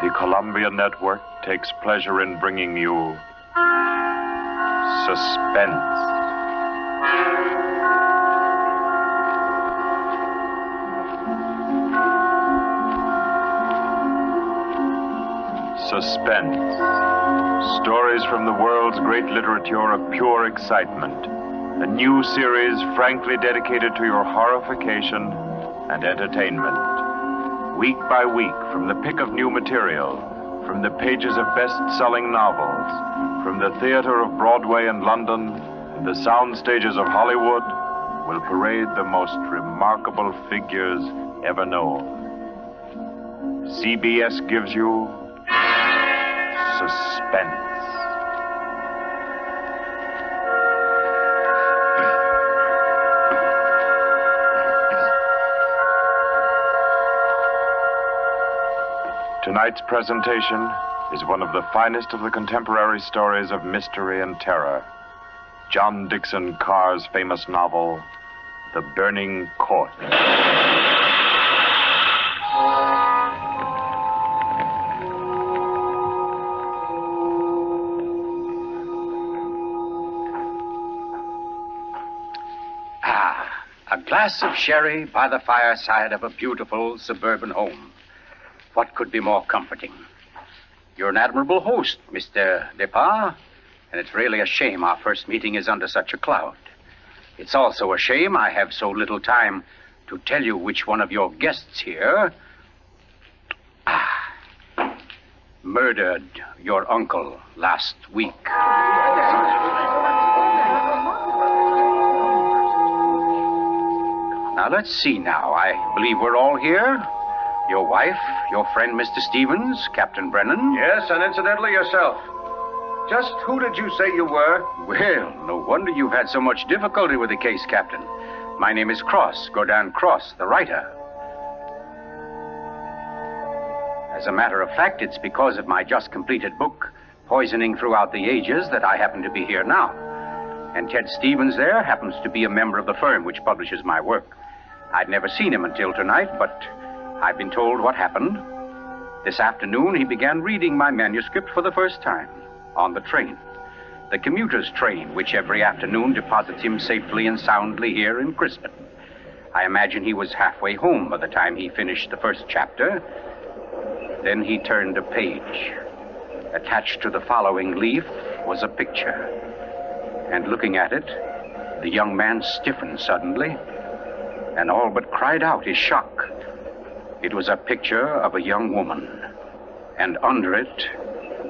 The Columbia Network takes pleasure in bringing you Suspense. Suspense. Stories from the world's great literature of pure excitement. A new series frankly dedicated to your horrification and entertainment. Week by week, from the pick of new material, from the pages of best-selling novels, from the theater of Broadway and London, and the sound stages of Hollywood, will parade the most remarkable figures ever known. CBS gives you Suspense. Tonight's presentation is one of the finest of the contemporary stories of mystery and terror. John Dickson Carr's famous novel, The Burning Court. A glass of sherry by the fireside of a beautiful suburban home. What could be more comforting? You're an admirable host, Mr. Depart, and it's really a shame our first meeting is under such a cloud. It's also a shame I have so little time to tell you which one of your guests here murdered your uncle last week. Now, let's see now. I believe we're all here. Your wife, your friend, Mr. Stevens, Captain Brennan. Yes, and incidentally yourself. Just who did you say you were? Well, no wonder you've had so much difficulty with the case, Captain. My name is Cross, Gordon Cross, the writer. As a matter of fact, it's because of my just completed book, Poisoning Throughout the Ages, that I happen to be here now. And Ted Stevens there happens to be a member of the firm which publishes my work. I'd never seen him until tonight, but I've been told what happened. This afternoon, he began reading my manuscript for the first time on the train. The commuter's train, which every afternoon deposits him safely and soundly here in Crispin. I imagine he was halfway home by the time he finished the first chapter. Then he turned a page. Attached to the following leaf was a picture. And looking at it, the young man stiffened suddenly and all but cried out his shock. It was a picture of a young woman, and under it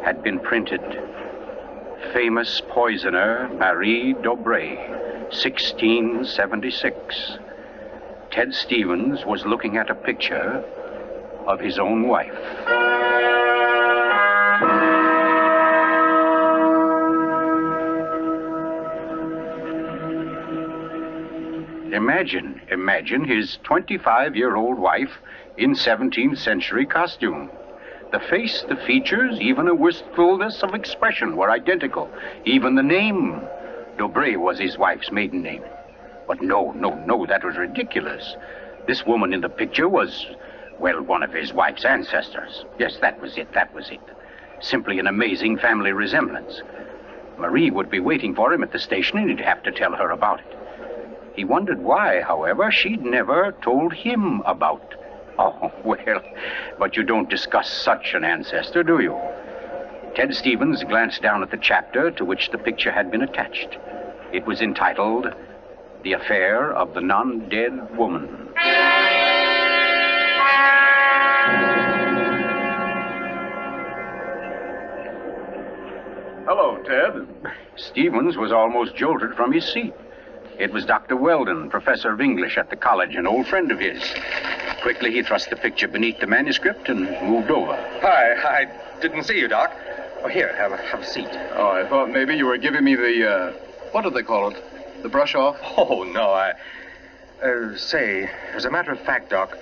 had been printed, Famous Poisoner Marie Dobré, 1676. Ted Stevens was looking at a picture of his own wife. Imagine his 25-year-old wife in 17th century costume. The face, the features, even a wistfulness of expression were identical. Even the name, Dobré, was his wife's maiden name. But no, that was ridiculous. This woman in the picture was, well, one of his wife's ancestors. Yes, that was it. Simply an amazing family resemblance. Marie would be waiting for him at the station, and he'd have to tell her about it. He wondered why, however, she'd never told him about. Oh, well, but you don't discuss such an ancestor, do you? Ted Stevens glanced down at the chapter to which the picture had been attached. It was entitled, The Affair of the Non-Dead Woman. Hello, Ted. Stevens was almost jolted from his seat. It was Dr. Weldon, professor of English at the college, an old friend of his. Quickly, he thrust the picture beneath the manuscript and moved over. Hi, I didn't see you, Doc. Oh, here, have a seat. Oh, I thought maybe you were giving me the, what do they call it? The brush off? Oh, no, say, as a matter of fact, Doc,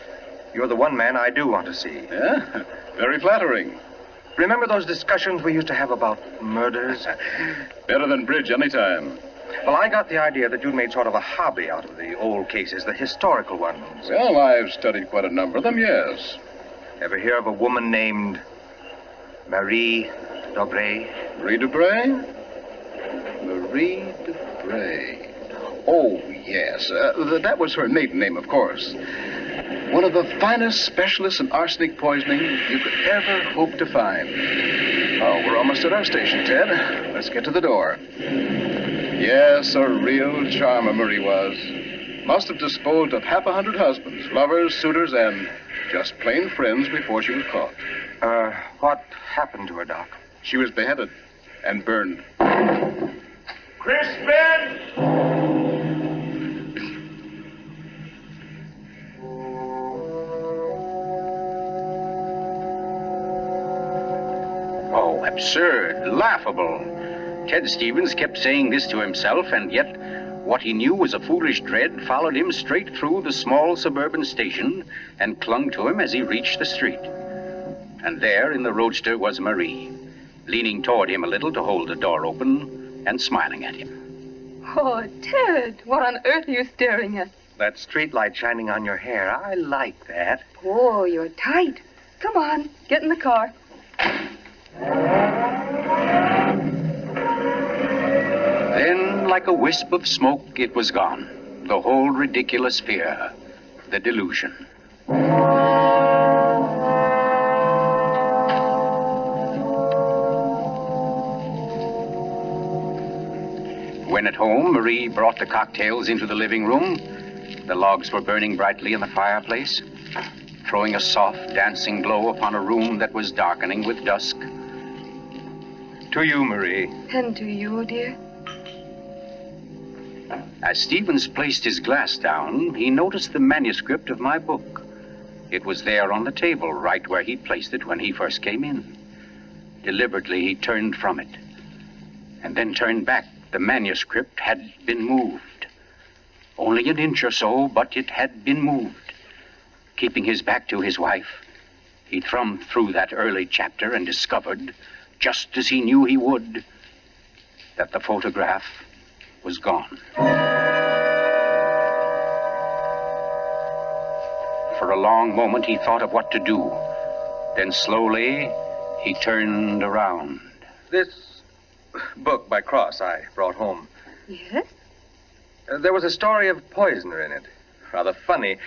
you're the one man I do want to see. Yeah? Very flattering. Remember those discussions we used to have about murders? Better than bridge anytime. Well, I got the idea that you'd made sort of a hobby out of the old cases, the historical ones. Well, I've studied quite a number of them, yes. Ever hear of a woman named Marie Dobré. Marie Debray? Marie Debray. Oh, yes. That was her maiden name, of course. One of the finest specialists in arsenic poisoning you could ever hope to find. Oh, we're almost at our station, Ted. Let's get to the door. Yes, a real charmer Marie was. Must have disposed of 100 husbands, lovers, suitors, and just plain friends before she was caught. What happened to her, Doc? She was beheaded and burned. Crispin! Oh, absurd, laughable. Ted Stevens kept saying this to himself, and yet what he knew was a foolish dread followed him straight through the small suburban station and clung to him as he reached the street. And there in the roadster was Marie, leaning toward him a little to hold the door open and smiling at him. Oh, Ted, what on earth are you staring at? That street light shining on your hair. I like that. Oh, you're tight. Come on, get in the car. Then, like a wisp of smoke, it was gone. The whole ridiculous fear, the delusion. When at home, Marie brought the cocktails into the living room. The logs were burning brightly in the fireplace, throwing a soft, dancing glow upon a room that was darkening with dusk. To you, Marie. And to you, dear. As Stevens placed his glass down, he noticed the manuscript of my book. It was there on the table, right where he'd placed it when he first came in. Deliberately, he turned from it, and then turned back. The manuscript had been moved. Only an inch or so, but it had been moved. Keeping his back to his wife, he thumbed through that early chapter and discovered, just as he knew he would, that the photograph was gone. For a long moment, he thought of what to do. Then slowly, he turned around. This book by Cross I brought home. Yes? There was a story of a poisoner in it. Rather funny.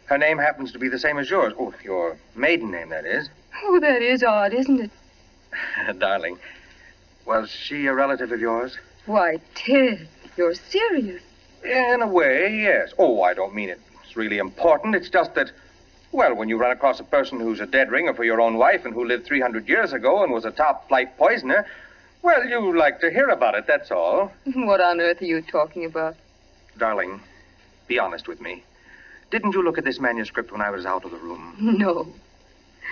Her name happens to be the same as yours. Oh, your maiden name, that is. Oh, that is odd, isn't it? Darling, was she a relative of yours? Why, Ted, you're serious. In a way, yes. Oh, I don't mean it's really important. It's just that, well, when you run across a person who's a dead ringer for your own wife and who lived 300 years ago and was a top-flight poisoner, well, you like to hear about it, that's all. What on earth are you talking about? Darling, be honest with me. Didn't you look at this manuscript when I was out of the room? No.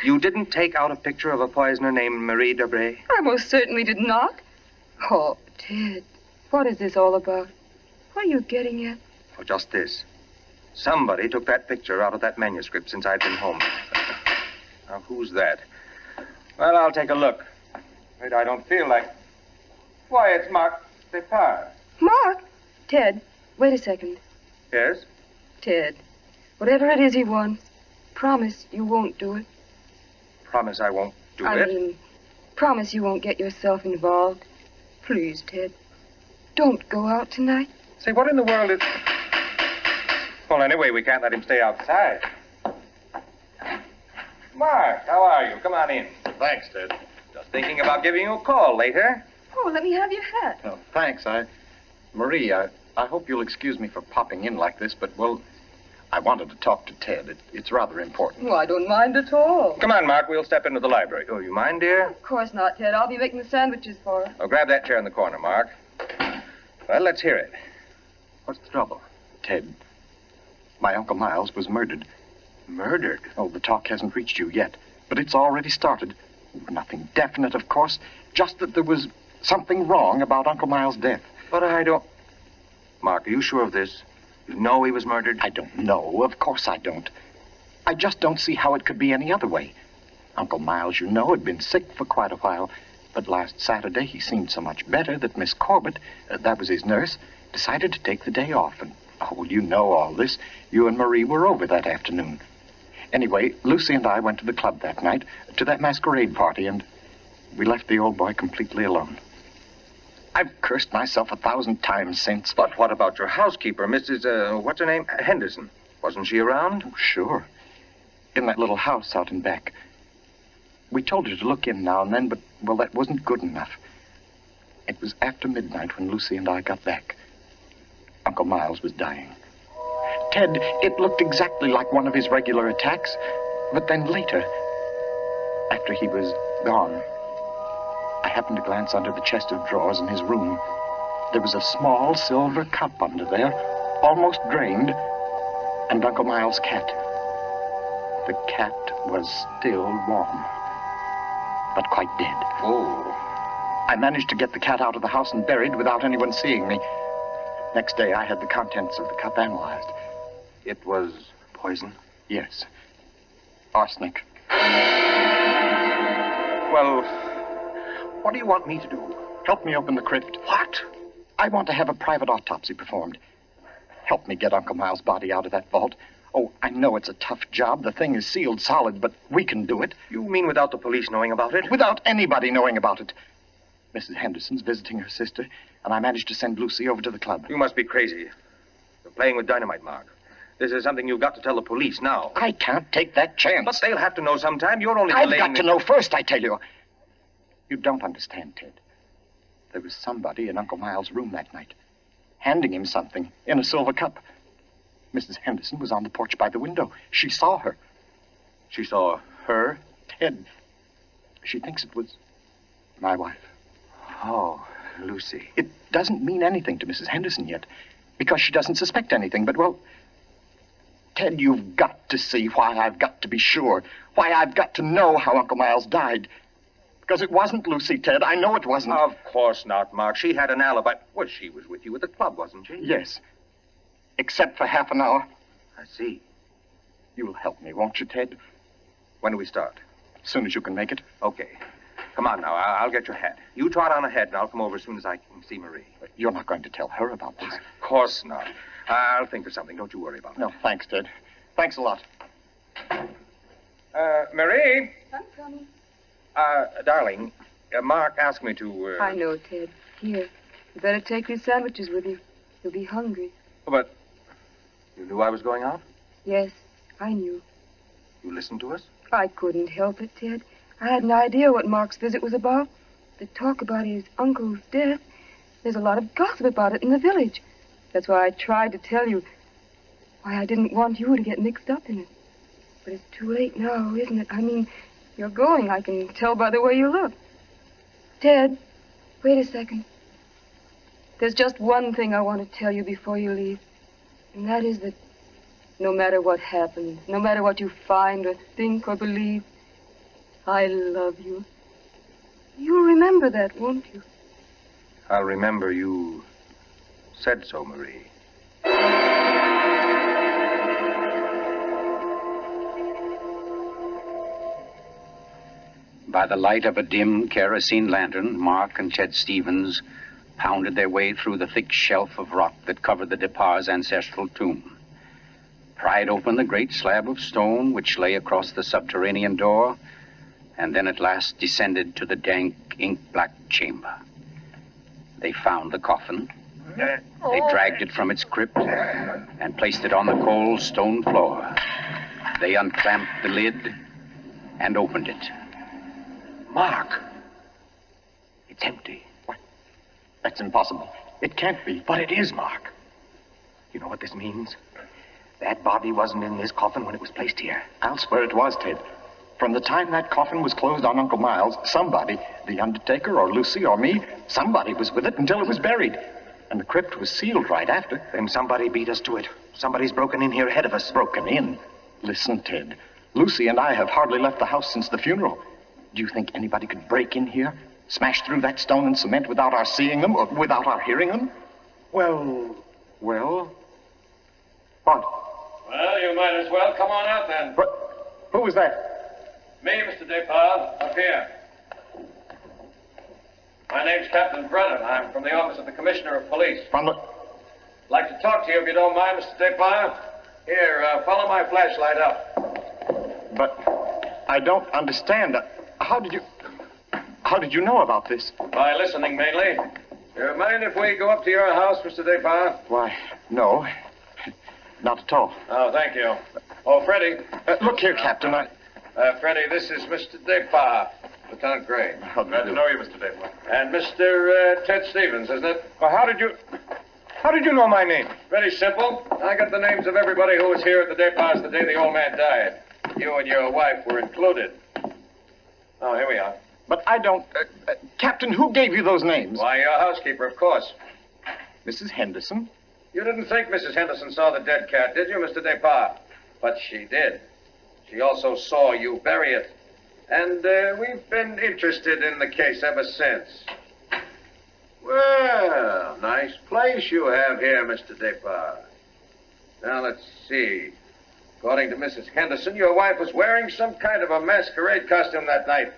You didn't take out a picture of a poisoner named Marie Dobré? I most certainly did not. Oh, Ted, what is this all about? What are you getting at? Oh, just this. Somebody took that picture out of that manuscript since I'd been home. Now, who's that? Well, I'll take a look. Wait, I don't feel like... Why, it's Mark Depard. Mark? Ted, wait a second. Yes? Ted, whatever it is he wants, promise you won't do it. Promise I won't do I it? mean, promise you won't get yourself involved. Please, Ted, don't go out tonight. Say, what in the world is... Well, anyway, we can't let him stay outside. Mark, how are you? Come on in. Thanks, Ted. Just thinking about giving you a call later. Oh, let me have your hat. Oh, thanks. Marie, I hope you'll excuse me for popping in like this, but, well, I wanted to talk to Ted. It's rather important. Oh, I don't mind at all. Come on, Mark, we'll step into the library. Oh, you mind, dear? Of course not, Ted. I'll be making the sandwiches for her. Oh, grab that chair in the corner, Mark. Well, let's hear it. What's the trouble? Ted, my Uncle Miles was murdered. Murdered? Oh, the talk hasn't reached you yet, but it's already started. Nothing definite, of course, just that there was something wrong about Uncle Miles' death. But I don't... Mark, are you sure of this? You know he was murdered? I don't know. Of course I don't. I just don't see how it could be any other way. Uncle Miles, you know, had been sick for quite a while, but last Saturday he seemed so much better that Miss Corbett, that was his nurse, decided to take the day off. And, oh, you know all this. You and Marie were over that afternoon. Anyway, Lucy and I went to the club that night, to that masquerade party, and... we left the old boy completely alone. I've cursed myself 1,000 times since. But what about your housekeeper, Mrs., what's her name? Henderson. Wasn't she around? Oh, sure. In that little house out in back. We told her to look in now and then, but, well, that wasn't good enough. It was after midnight when Lucy and I got back. Uncle Miles was dying. Ted, it looked exactly like one of his regular attacks, but then later, after he was gone, I happened to glance under the chest of drawers in his room. There was a small silver cup under there, almost drained, and Uncle Miles' cat. The cat was still warm, but quite dead. Oh. I managed to get the cat out of the house and buried without anyone seeing me. Next day, I had the contents of the cup analyzed. It was poison? Yes. Arsenic. Well, what do you want me to do? Help me open the crypt. What? I want to have a private autopsy performed. Help me get Uncle Miles' body out of that vault. Oh, I know it's a tough job. The thing is sealed solid, but we can do it. You mean without the police knowing about it? Without anybody knowing about it. Mrs. Henderson's visiting her sister, and I managed to send Lucy over to the club. You must be crazy. You're playing with dynamite, Mark. This is something you've got to tell the police now. I can't take that chance. But they'll have to know sometime. You're only I've delaying... got to know first, I tell you. You don't understand, Ted. There was somebody in Uncle Miles' room that night, handing him something in a silver cup. Mrs. Henderson was on the porch by the window. She saw her. She saw her? Ted. She thinks it was my wife. Oh, Lucy. It doesn't mean anything to Mrs. Henderson yet, because she doesn't suspect anything, but, well, Ted, you've got to see why I've got to be sure, why I've got to know how Uncle Miles died. Because it wasn't Lucy, Ted. I know it wasn't. Of course not, Mark. She had an alibi. Well, she was with you at the club, wasn't she? Yes. Except for half an hour. I see. You'll help me, won't you, Ted? When do we start? As soon as you can make it. Okay. Come on now. I'll get your hat. You trot on ahead, and I'll come over as soon as I can see Marie. You're not going to tell her about this. Of course not. I'll think of something. Don't you worry about it. No, thanks, Ted. Thanks a lot. Marie? I'm coming. Darling, Mark asked me to, I know, Ted. Here. You better take these sandwiches with you. You'll be hungry. But you knew I was going out? Yes, I knew. You listened to us? I couldn't help it, Ted. I had an idea what Mark's visit was about. The talk about his uncle's death. There's a lot of gossip about it in the village. That's why I tried to tell you. Why I didn't want you to get mixed up in it. But it's too late now, isn't it? I mean, you're going. I can tell by the way you look. Ted, wait a second. There's just one thing I want to tell you before you leave. And that is that no matter what happens, no matter what you find or think or believe, I love you. You'll remember that, won't you? I'll remember you said so, Marie. By the light of a dim kerosene lantern, Mark and Ted Stevens pounded their way through the thick shelf of rock that covered the Depar's ancestral tomb, pried open the great slab of stone which lay across the subterranean door, and then at last descended to the dank, ink-black chamber. They found the coffin. They dragged it from its crypt and placed it on the cold stone floor. They unclamped the lid and opened it. Mark! It's empty. What? That's impossible. It can't be. But it is, Mark. You know what this means? That body wasn't in this coffin when it was placed here. I'll swear it was, Ted. From the time that coffin was closed on Uncle Miles, somebody, the undertaker or Lucy or me, somebody was with it until it was buried. And the crypt was sealed right after. Then somebody beat us to it. Somebody's broken in here ahead of us. Broken in? Listen, Ted. Lucy and I have hardly left the house since the funeral. Do you think anybody could break in here, smash through that stone and cement without our seeing them or without our hearing them? Well... What? Well, you might as well come on out then. What? Who was that? Me, Mr. Depard, up here. My name's Captain Brennan. I'm from the office of the Commissioner of Police. From the... Like to talk to you if you don't mind, Mr. Depard. Here, follow my flashlight up. But I don't understand. How How did you know about this? By listening, mainly. You mind if we go up to your house, Mr. Depart? Why, no. Not at all. Oh, thank you. Oh, Freddie. Look here, Captain. Freddie, this is Mr. Depart, Lieutenant Gray. Glad to know you, Mr. Depart. And Mr. Ted Stevens, isn't it? Well, how did you know my name? Very simple. I got the names of everybody who was here at the Departs the day the old man died. You and your wife were included. Oh, here we are. But I don't... Captain, who gave you those names? Why, your housekeeper, of course. Mrs. Henderson? You didn't think Mrs. Henderson saw the dead cat, did you, Mr. Depart? But she did. She also saw you bury it. And we've been interested in the case ever since. Well, nice place you have here, Mr. Depart. Now, let's see. According to Mrs. Henderson, your wife was wearing some kind of a masquerade costume that night.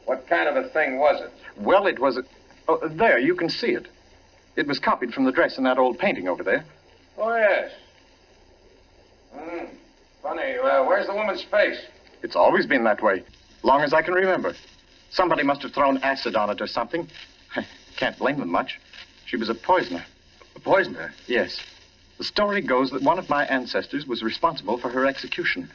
What kind of a thing was it? Well, it was a... Oh, there, you can see it. It was copied from the dress in that old painting over there. Oh, yes. Funny. Where's the woman's face? It's always been that way, long as I can remember. Somebody must have thrown acid on it or something. Can't blame them much. She was a poisoner. A poisoner? Yes. The story goes that one of my ancestors was responsible for her execution.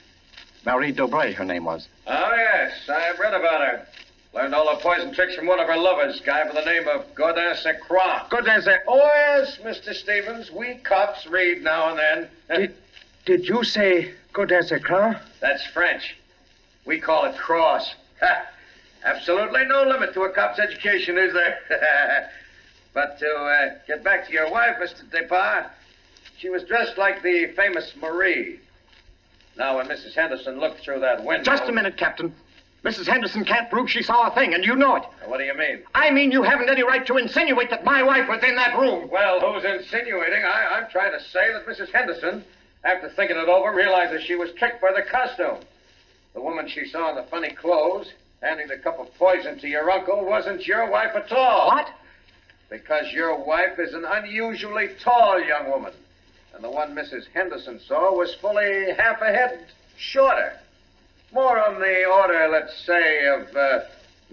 Marie Dobré, her name was. Oh, yes. I've read about her. Learned all her poison tricks from one of her lovers, guy by the name of Godin Saint-Croix. Godin Saint... Oh, yes, Mr. Stevens. We cops read now and then. Did you say Godin Saint-Croix? That's French. We call it cross. Absolutely no limit to a cop's education, is there? But to get back to your wife, Mr. Depart, she was dressed like the famous Marie. Now, when Mrs. Henderson looked through that window... Just a minute, Captain. Mrs. Henderson can't prove she saw a thing, and you know it. What do you mean? I mean you haven't any right to insinuate that my wife was in that room. Well, who's insinuating? I'm trying to say that Mrs. Henderson, after thinking it over, realized she was tricked by the costume. The woman she saw in the funny clothes, handing the cup of poison to your uncle, wasn't your wife at all. What? Because your wife is an unusually tall young woman. And the one Mrs. Henderson saw was fully half a head shorter. More on the order, let's say, of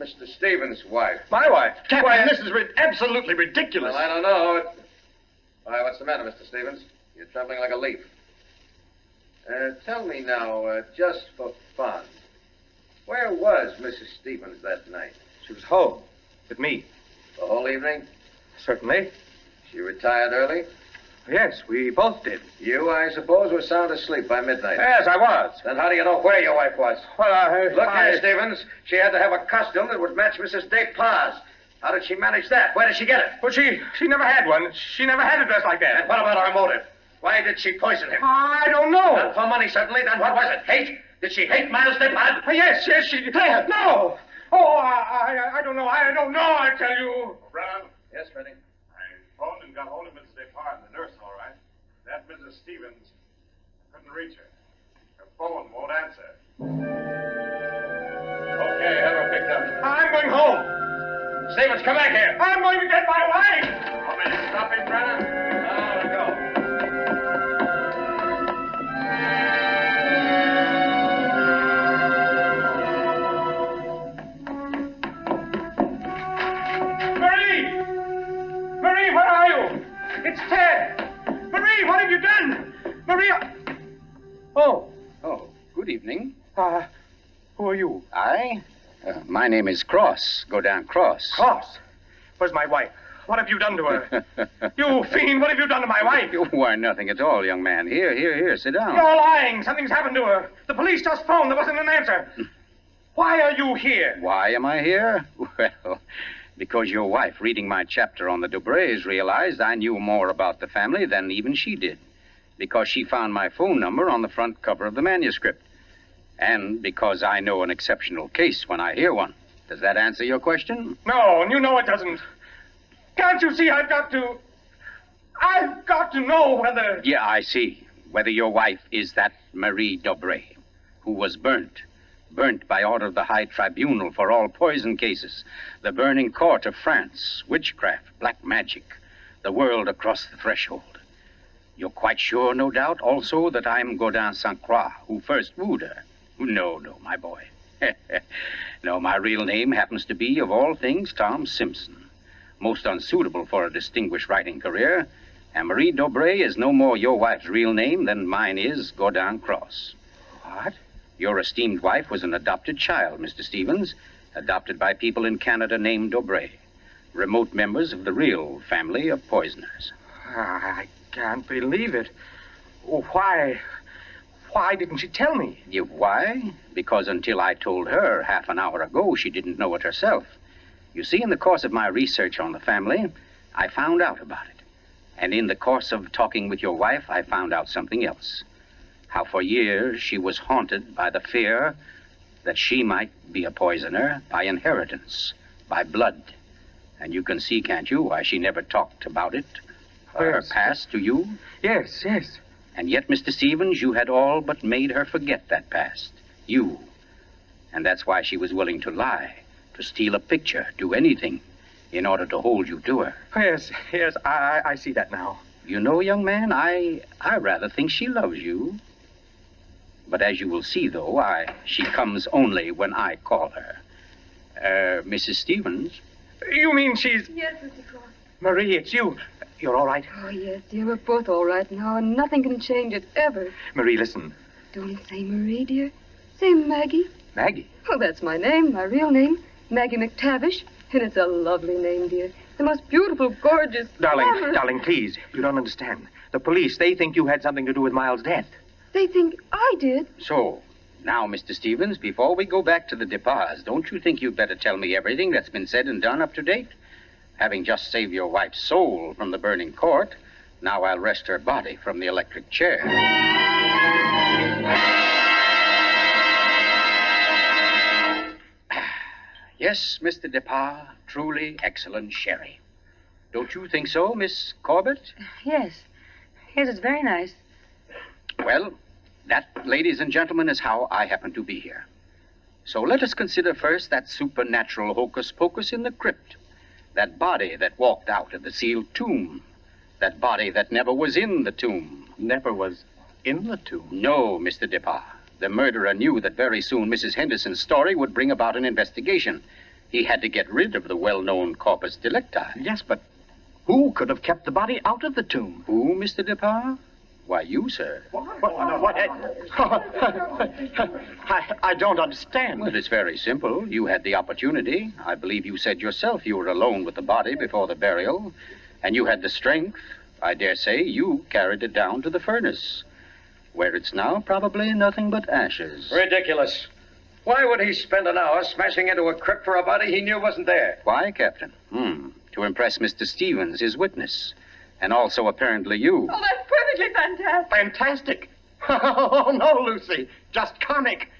Mr. Stevens' wife. My wife? Captain, this is absolutely ridiculous. Well, I don't know. Why, what's the matter, Mr. Stevens? You're trembling like a leaf. Tell me now, just for fun, where was Mrs. Stevens that night? She was home with me. The whole evening? Certainly. She retired early? Yes, we both did. You, I suppose, were sound asleep by midnight. Yes, I was. Then how do you know where your wife was? Well, Look here, Stevens. She had to have a costume that would match Mrs. Despas. How did she manage that? Where did she get it? Well, she never had one. She never had a dress like that. And what about her motive? Why did she poison him? I don't know. Not for money, certainly. Then what was it? Hate? Did she hate Miles Despas? Yes, she did. No. Oh, I don't know. I don't know, I tell you. Brown? Yes, Freddie? I phoned and got hold of Mrs. Despas and the nurse, all right. That Mrs. Stevens, couldn't reach her. Her phone won't answer. Okay, have her picked up. I'm going home. Stevens, come back here. I'm going to get my wife. Want me to stop him, Brennan? No, go. Marie, where are you? It's Ted. Marie, what have you done? Maria. Oh, good evening. who are you? My name is Cross, Godin Cross. Cross. Where's my wife? What have you done to her? You fiend, what have you done to my wife? Why, nothing at all, young man. Here, sit down. You're lying. Something's happened to her. The police just phoned. There wasn't an answer. Why are you here? Why am I here? Well, because your wife, reading my chapter on the Dobrés, realized I knew more about the family than even she did. Because she found my phone number on the front cover of the manuscript. And because I know an exceptional case when I hear one. Does that answer your question? No, and you know it doesn't. Can't you see I've got to know whether... Yeah, I see. Whether your wife is that Marie Dobré, who was burnt by order of the High Tribunal for all poison cases, the burning court of France, witchcraft, black magic, the world across the threshold. You're quite sure, no doubt, also, that I'm Godin Saint-Croix, who first wooed her. No, my boy. No, my real name happens to be, of all things, Tom Simpson. Most unsuitable for a distinguished writing career. And Marie Dobray is no more your wife's real name than mine is Gordon Cross. What? Your esteemed wife was an adopted child, Mr. Stevens, adopted by people in Canada named Dobray, remote members of the real family of poisoners. I can't believe it. Why didn't she tell me? Why? Because until I told her half an hour ago, she didn't know it herself. You see, in the course of my research on the family, I found out about it. And in the course of talking with your wife, I found out something else. How for years she was haunted by the fear that she might be a poisoner by inheritance, by blood. And you can see, can't you, why she never talked about it, her past to you? Yes. And yet, Mr. Stevens, you had all but made her forget that past. You. And that's why she was willing to lie, to steal a picture, do anything, in order to hold you to her. Yes, I see that now. You know, young man, I rather think she loves you. But as you will see, though, she comes only when I call her. Mrs. Stevens? You mean she's... Yes, Mr. Cross. Marie, it's you. You're all right? Oh, yes, dear. We're both all right now, and nothing can change it, ever. Marie, listen. Don't say Marie, dear. Say Maggie. Maggie? Oh, that's my name, my real name. Maggie McTavish. And it's a lovely name, dear. The most beautiful, gorgeous... Darling, please. You don't understand. The police, they think you had something to do with Miles' death. They think I did. So, now, Mr. Stevens, before we go back to the Depas, don't you think you'd better tell me everything that's been said and done up to date? Having just saved your wife's soul from the burning court, now I'll wrest her body from the electric chair. Yes, Mr. Depas, truly excellent sherry. Don't you think so, Miss Corbett? Yes. Yes, it's very nice. Well, that, ladies and gentlemen, is how I happen to be here. So let us consider first that supernatural hocus-pocus in the crypt. That body that walked out of the sealed tomb. That body that never was in the tomb. Never was in the tomb? No, Mr. Depas. The murderer knew that very soon Mrs. Henderson's story would bring about an investigation. He had to get rid of the well-known corpus delicti. Yes, but who could have kept the body out of the tomb? Who, Mr. Depas? Why, you, sir. What? I don't understand. Well, it's very simple. You had the opportunity. I believe you said yourself you were alone with the body before the burial. And you had the strength. I dare say you carried it down to the furnace, where it's now probably nothing but ashes. Ridiculous. Why would he spend an hour smashing into a crypt for a body he knew wasn't there? Why, Captain? To impress Mr. Stevens, his witness. And also, apparently, you. Oh, that's perfectly fantastic. Fantastic? Oh, no, Lucy. Just comic.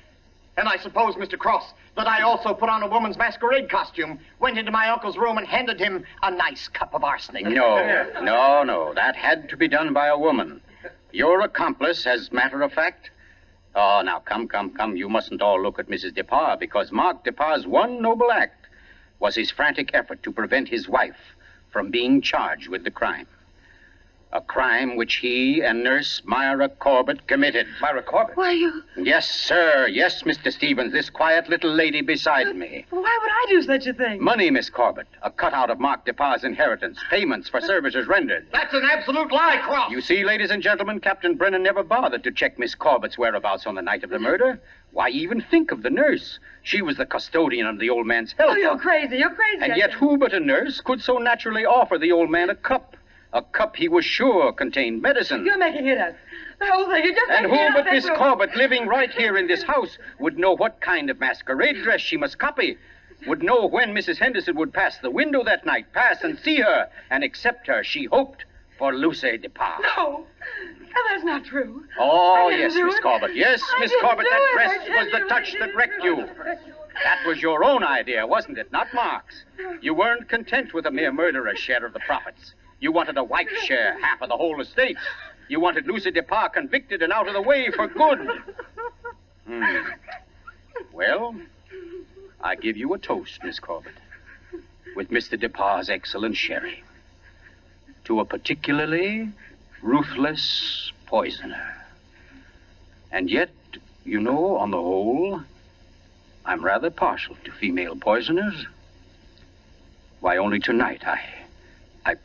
And I suppose, Mr. Cross, that I also put on a woman's masquerade costume, went into my uncle's room, and handed him a nice cup of arsenic. No. That had to be done by a woman. Your accomplice, as matter of fact. Oh, now, come. You mustn't all look at Mrs. Depas, because Mark Depas' one noble act was his frantic effort to prevent his wife from being charged with the crime. A crime which he and Nurse Myra Corbett committed. Myra Corbett? Why, you... Yes, sir. Yes, Mr. Stevens, this quiet little lady beside me. Why would I do such a thing? Money, Miss Corbett. A cutout of Mark Depas' inheritance. Payments for services rendered. That's an absolute lie, Cross. You see, ladies and gentlemen, Captain Brennan never bothered to check Miss Corbett's whereabouts on the night of the murder. Why even think of the nurse? She was the custodian of the old man's health. Oh, you're crazy. And yet who but a nurse could so naturally offer the old man a cup? A cup he was sure contained medicine. You're making it up. The whole thing, you're just And making it who up. but Miss Corbett, living right here in this house, would know what kind of masquerade dress she must copy, would know when Mrs. Henderson would pass the window that night, pass and see her, and accept her, she hoped, for Lucy Depas. No, that's not true. Oh, yes, Miss Corbett. Yes, I Miss didn't Corbett, do that it. dress was the touch that wrecked you. That was your own idea, wasn't it? Not Mark's. You weren't content with a mere murderer's share of the profits. You wanted a wife's share, half of the whole estate. You wanted Lucy Depas convicted and out of the way for good. Well, I give you a toast, Miss Corbett, with Mr. Depas' excellent sherry, to a particularly ruthless poisoner. And yet, you know, on the whole, I'm rather partial to female poisoners. Why, only tonight I... Get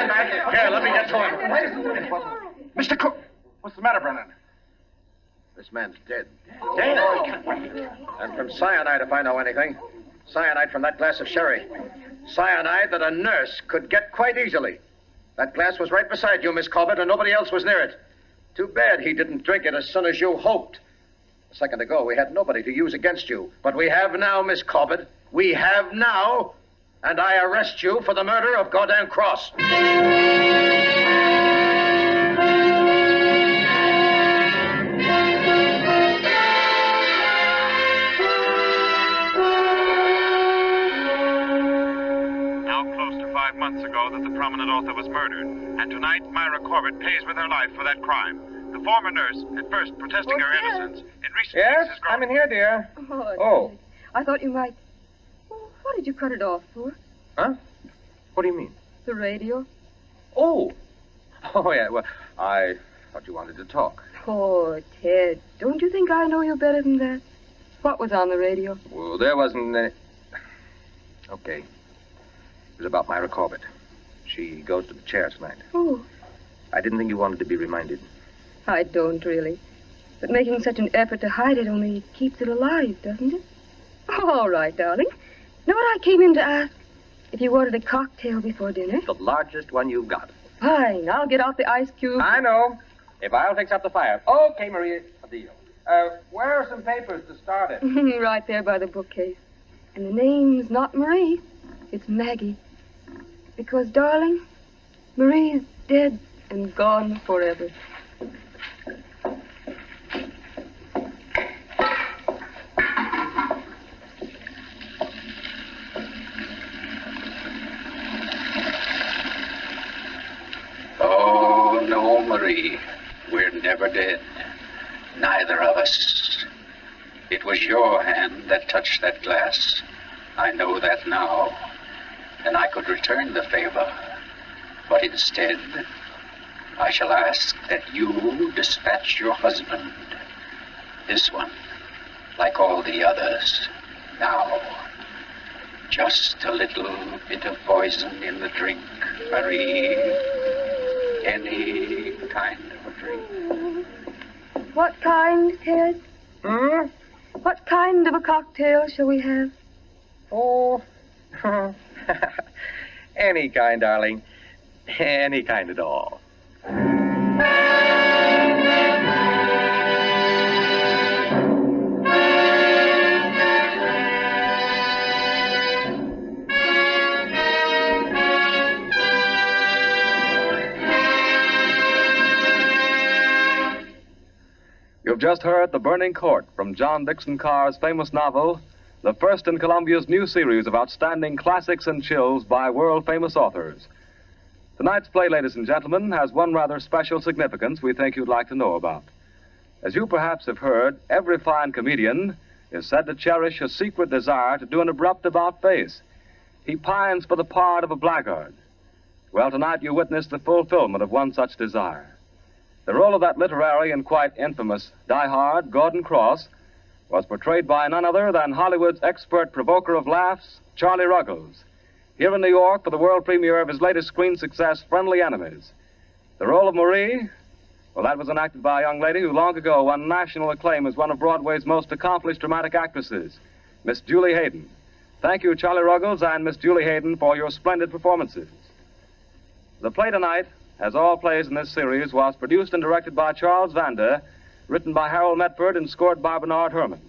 back here. Let me get to him. Mr. Cook! What's the matter, Brennan? This man's dead. Dead? And from cyanide, if I know anything. Cyanide from that glass of sherry. Cyanide that a nurse could get quite easily. That glass was right beside you, Miss Corbett, and nobody else was near it. Too bad he didn't drink it as soon as you hoped. A second ago, we had nobody to use against you. But we have now, Miss Corbett. We have now. And I arrest you for the murder of Gordon Cross. Months ago that the prominent author was murdered, and tonight Myra Corbett pays with her life for that crime. The former nurse, at first protesting her innocence, in recent Yes, weeks has grown... I'm in here, dear. Oh. I thought you might... Oh, what did you cut it off for? Huh? What do you mean? The radio. Oh, yeah, well, I thought you wanted to talk. Oh, Ted, don't you think I know you better than that? What was on the radio? Well, there wasn't any... Okay. It was about Myra Corbett. She goes to the chair tonight. Oh. I didn't think you wanted to be reminded. I don't, really. But making such an effort to hide it only keeps it alive, doesn't it? Oh, all right, darling. Know what I came in to ask? If you wanted a cocktail before dinner? The largest one you've got. Fine. I'll get out the ice cube. I know. If I'll fix up the fire. Okay, Maria. A deal. Where are some papers to start it? Right there by the bookcase. And the name's not Marie. It's Maggie. Because, darling, Marie's dead and gone forever. Oh, no, Marie. We're never dead. Neither of us. It was your hand that touched that glass. I know that now. And I could return the favor. But instead, I shall ask that you dispatch your husband. This one, like all the others. Now, just a little bit of poison in the drink, Marie. Any kind of a drink. What kind, Ted? What kind of a cocktail shall we have? Oh, any kind, darling. Any kind at all. You've just heard The Burning Court from John Dickson Carr's famous novel, the first in Columbia's new series of outstanding classics and chills by world-famous authors. Tonight's play, ladies and gentlemen, has one rather special significance we think you'd like to know about. As you perhaps have heard, every fine comedian is said to cherish a secret desire to do an abrupt about-face. He pines for the part of a blackguard. Well, tonight you witness the fulfillment of one such desire. The role of that literary and quite infamous diehard, Gordon Cross, was portrayed by none other than Hollywood's expert provoker of laughs, Charlie Ruggles, here in New York for the world premiere of his latest screen success, Friendly Enemies. The role of Marie, well, that was enacted by a young lady who long ago won national acclaim as one of Broadway's most accomplished dramatic actresses, Miss Julie Hayden. Thank you, Charlie Ruggles and Miss Julie Hayden, for your splendid performances. The play tonight, as all plays in this series, was produced and directed by Charles Vander, written by Harold Metford and scored by Bernard Herrmann.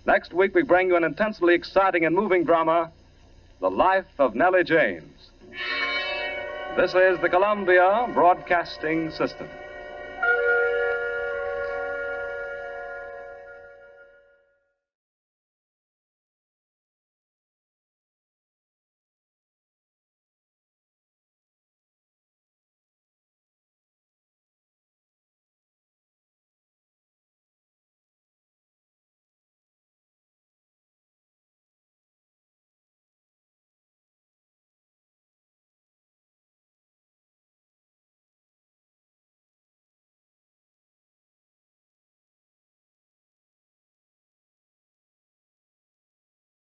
Next week, we bring you an intensely exciting and moving drama, The Life of Nellie James. This is the Columbia Broadcasting System.